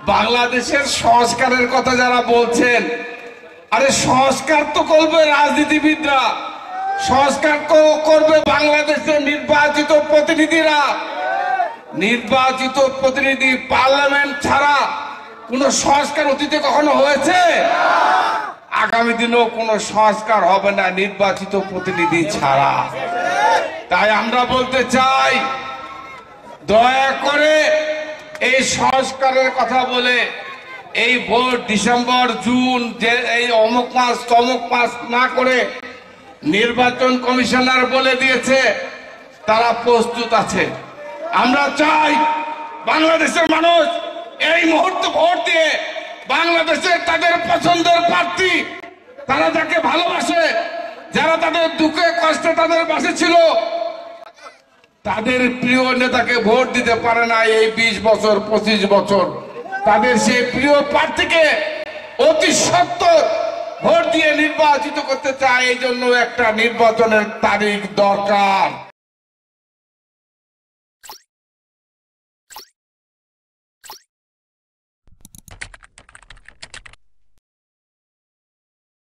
বাংলাদেশের সংস্কারের কথা যারা বলছেন, আরে সংস্কার তো করবে রাজনীতিবিদরা, সংস্কার করবে বাংলাদেশের নির্বাচিত প্রতিনিধিরা। নির্বাচিত প্রতিনিধি পার্লামেন্ট ছাড়া কোন সংস্কার অতীতে কখনো হয়েছে? আগামী দিনেও কোনো সংস্কার হবে না নির্বাচিত প্রতিনিধি ছাড়া। তাই আমরা বলতে চাই, দয়া করে এই সংস্কারের কথা বলে এই ভোট ডিসেম্বর জুন যে এই অমুক মাস তমুক মাস না করে, নির্বাচন কমিশনার বলে দিয়েছে তারা প্রস্তুত আছে। আমরা চাই বাংলাদেশের মানুষ এই মুহূর্তে ভোট দিয়ে বাংলাদেশের তাদের পছন্দের প্রার্থী, তারা যাকে ভালোবাসে, যারা তাদের দুঃখে কষ্টে তাদের পাশে ছিল, তাদের প্রিয় নেতাকে ভোট দিতে পারে না এই 20 বছর 25 বছর, তাদের সেই প্রিয় প্রার্থীকে অতি সত্বর ভোট দিয়ে নির্বাচিত করতে চায়। এই জন্য একটা নির্বাচনের তারিখ দরকার।